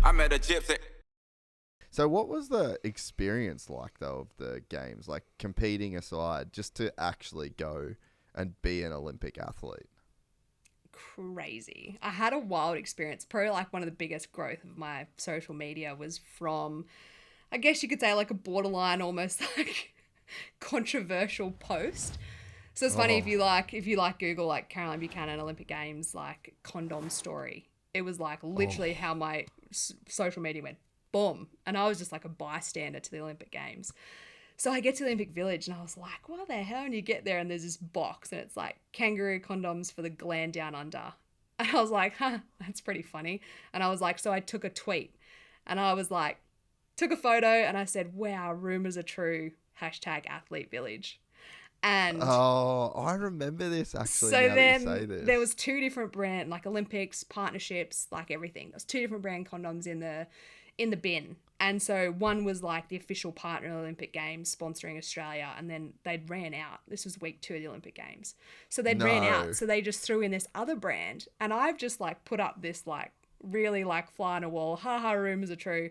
I met a gypsy. So what was the experience like, though, of the games? Like, competing aside, just to actually go and be an Olympic athlete? Crazy. I had a wild experience. Probably like one of the biggest growth of my social media was from, I guess you could say, like a borderline almost like controversial post. So it's funny, if you like Google like Caroline Buchanan Olympic Games like condom story, it was like literally how my social media went boom, and I was just like a bystander to the Olympic Games. So I get to the Olympic Village and I was like, what the hell? And you get there and there's this box and it's like kangaroo condoms for the gland down under. And I was like, that's pretty funny. And I was like, so I took a tweet and I was like, took a photo and I said, wow, rumors are true. #athlete village. And I remember this actually. so now then that you say this. there was two different brand, like Olympics, partnerships, like everything. There was two different brand condoms in the bin. And so one was like the official partner of the Olympic Games sponsoring Australia, and then they'd ran out. This was week 2 of the Olympic Games. So they'd ran out. So they just threw in this other brand. And I've just like put up this like really like fly on a wall, haha, rumors are true.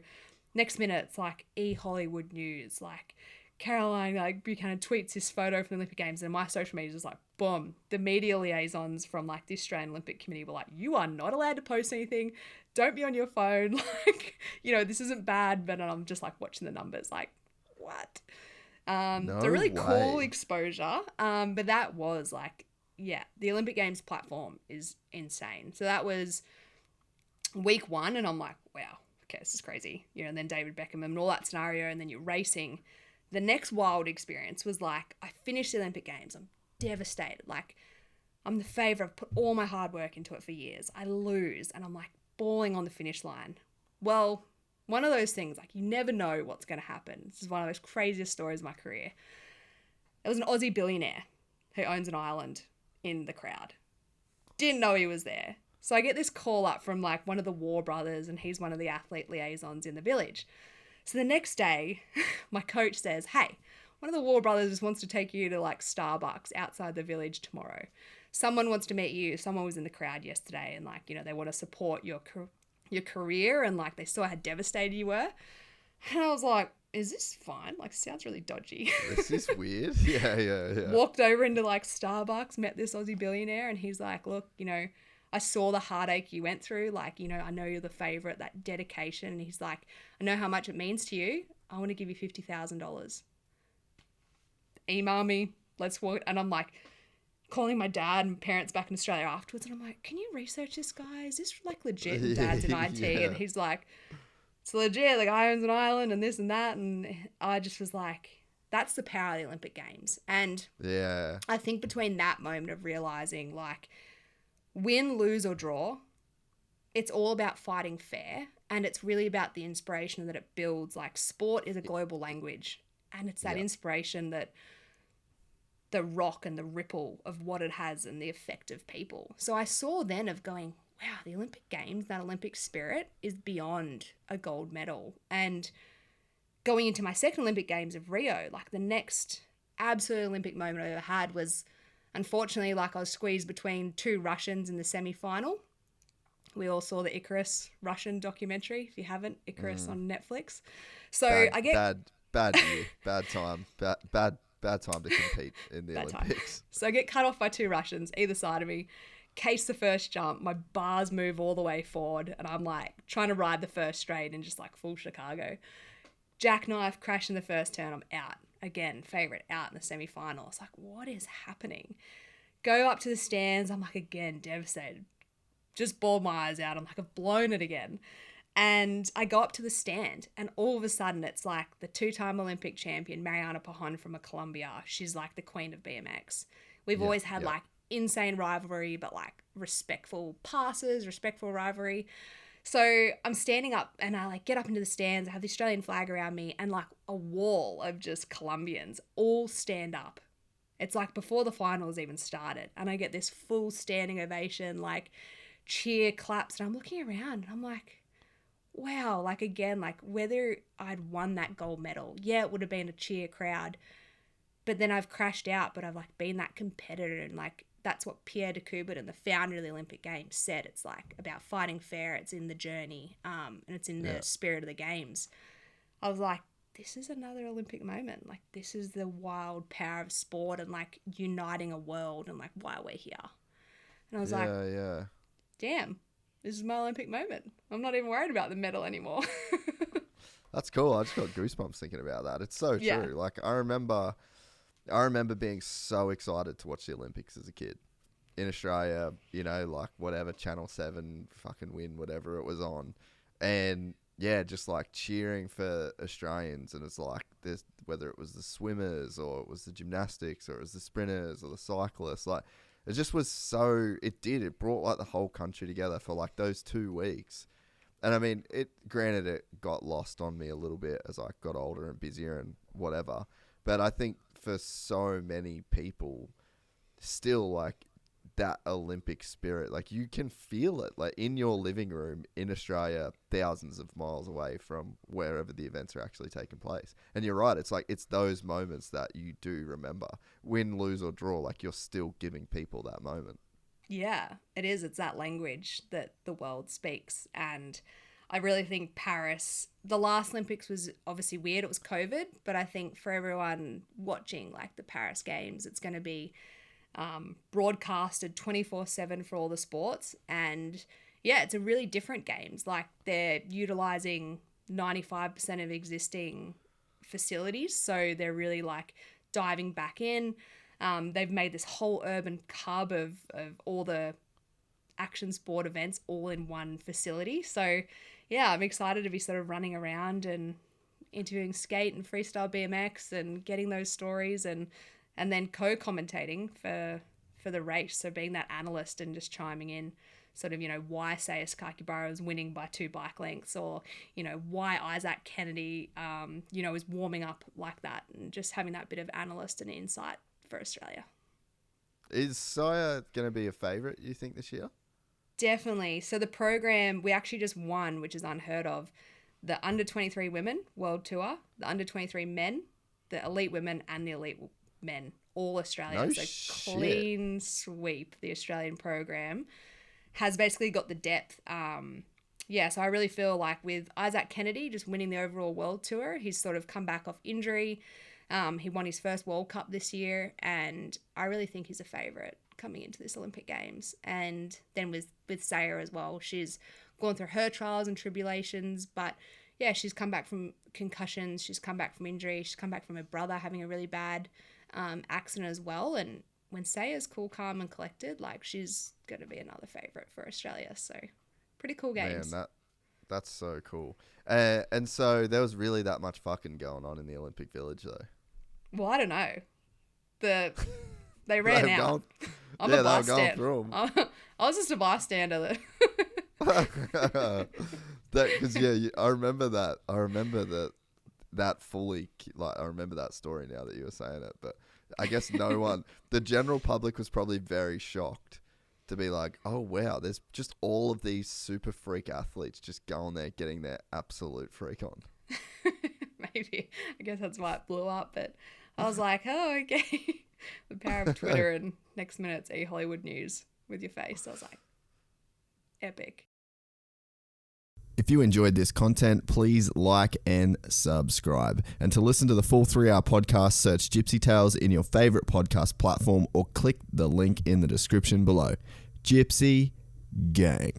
Next minute, it's like Hollywood News, like Caroline like Buchanan tweets this photo from the Olympic Games, and my social media is just like boom. The media liaisons from like the Australian Olympic Committee were like, you are not allowed to post anything. Don't be on your phone. Like, you know, this isn't bad, but I'm just like watching the numbers like, what? It's a really cool exposure. But that was like, yeah, the Olympic Games platform is insane. So that was week 1 and I'm like, wow, okay, this is crazy. You know, and then David Beckham and all that scenario, and then you're racing. The next wild experience was like, I finished the Olympic Games. I'm devastated. Like, I'm the favourite. I've put all my hard work into it for years. I lose and I'm like bawling on the finish line. Well, one of those things, like you never know what's going to happen. This is one of those craziest stories of my career. There was an Aussie billionaire who owns an island in the crowd. Didn't know he was there. So I get this call up from like one of the War brothers, and he's one of the athlete liaisons in the village. So the next day, my coach says, hey, one of the War brothers just wants to take you to like Starbucks outside the village tomorrow. Someone wants to meet you. Someone was in the crowd yesterday and like, you know, they want to support your career, and like they saw how devastated you were. And I was like, is this fine? Like, sounds really dodgy. This is weird. Yeah. Walked over into like Starbucks, met this Aussie billionaire, and he's like, look, you know, I saw the heartache you went through. Like, you know, I know you're the favorite, that dedication. And he's like, I know how much it means to you. I want to give you $50,000. Email me. Let's walk. And I'm like calling my dad and parents back in Australia afterwards. And I'm like, can you research this guy? Is this like legit? And dad's in IT. Yeah. And he's like, it's legit. The guy owns an island and this and that. And I just was like, that's the power of the Olympic Games. And Yeah. I think between that moment of realizing like, win, lose or draw, it's all about fighting fair, and it's really about the inspiration that it builds. Like, sport is a global language, and it's that inspiration, that the rock and the ripple of what it has and the effect of people. So I saw then of going, wow, the Olympic Games, that Olympic spirit is beyond a gold medal. And going into my second Olympic Games of Rio, like the next absolute Olympic moment I ever had was, unfortunately, like I was squeezed between 2 Russians in the semi-final. We all saw the Icarus Russian documentary. If you haven't, Icarus on Netflix. So I get bad year, bad time to compete in the Olympics. So I get cut off by 2 Russians either side of me. Case the first jump, my bars move all the way forward, and I'm like trying to ride the first straight in just like full Chicago. Jackknife, crash in the first turn, I'm out. Again, favorite out in the semi-final. It's like, what is happening? Go up to the stands. I'm like, again, devastated. Just bawled my eyes out. I'm like, I've blown it again. And I go up to the stand, and all of a sudden it's like the 2-time Olympic champion, Mariana Pajon from Colombia. She's like the queen of BMX. We've always had like insane rivalry, but like respectful passes, respectful rivalry. So I'm standing up and I like get up into the stands. I have the Australian flag around me and like a wall of just Colombians all stand up. It's like before the finals even started, and I get this full standing ovation, like cheer, claps, and I'm looking around and I'm like, wow, like again, like whether I'd won that gold medal, yeah, it would have been a cheer crowd, but then I've crashed out, but I've like been that competitor, and like that's what Pierre de Coubertin, the founder of the Olympic Games, said. It's like about fighting fair. It's in the journey, and it's in the spirit of the games. I was like, this is another Olympic moment. Like, this is the wild power of sport and like uniting a world and like why we're here. And I was like, damn, this is my Olympic moment. I'm not even worried about the medal anymore. That's cool. I just got goosebumps thinking about that. It's so true. Like, I remember being so excited to watch the Olympics as a kid in Australia, you know, like whatever, Channel 7 fucking win, whatever it was on. And yeah, just like cheering for Australians. And it's like this, whether it was the swimmers or it was the gymnastics or it was the sprinters or the cyclists, like it just was so, it brought like the whole country together for like those 2 weeks. And I mean, granted, it got lost on me a little bit as I got older and busier and whatever. But I think for so many people, still like that Olympic spirit, like you can feel it like in your living room in Australia, thousands of miles away from wherever the events are actually taking place. And you're right. It's like, it's those moments that you do remember, win, lose or draw, like you're still giving people that moment. Yeah, it is. It's that language that the world speaks. And I really think Paris, the last Olympics was obviously weird. It was COVID, but I think for everyone watching like the Paris Games, it's going to be broadcasted 24/7 for all the sports. And yeah, it's a really different games. Like they're utilizing 95% of existing facilities. So they're really like diving back in. They've made this whole urban hub of all the action sport events all in one facility. So yeah, I'm excited to be sort of running around and interviewing skate and freestyle BMX and getting those stories and then co-commentating for the race. So being that analyst and just chiming in sort of, you know, why Sayus Kakibara is winning by 2 bike lengths, or, you know, why Isaac Kennedy, you know, is warming up like that, and just having that bit of analyst and insight for Australia. Is Saya going to be a favourite, you think, this year? Definitely. So the program, we actually just won, which is unheard of, the under-23 women world tour, the under-23 men, the elite women and the elite men, all Australia. No so shit. Clean sweep. The Australian program has basically got the depth. So I really feel like with Isaac Kennedy just winning the overall world tour, he's sort of come back off injury. He won his first World Cup this year, and I really think he's a favourite coming into this Olympic Games. And then with Saya as well, she's gone through her trials and tribulations, but yeah, she's come back from concussions, she's come back from injury, she's come back from her brother having a really bad accident as well. And when Saya's cool, calm and collected, like she's going to be another favourite for Australia. So pretty cool games. Man, that's so cool. And so there was really that much fucking going on in the Olympic Village though. Well, I don't know. They ran out. I'm a bystander. Through 'em. I was just a bystander. Because I remember that. I remember that fully. Like I remember that story now that you were saying it. But I guess no one, the general public, was probably very shocked to be like, oh wow, there's just all of these super freak athletes just going there getting their absolute freak on. Maybe. I guess that's why it blew up. But I was like, oh, okay. The power of Twitter, and next minute it's Hollywood News with your face. I was like, epic. If you enjoyed this content, please like and subscribe. And to listen to the full 3-hour podcast, search Gypsy Tales in your favorite podcast platform or click the link in the description below. Gypsy Gang.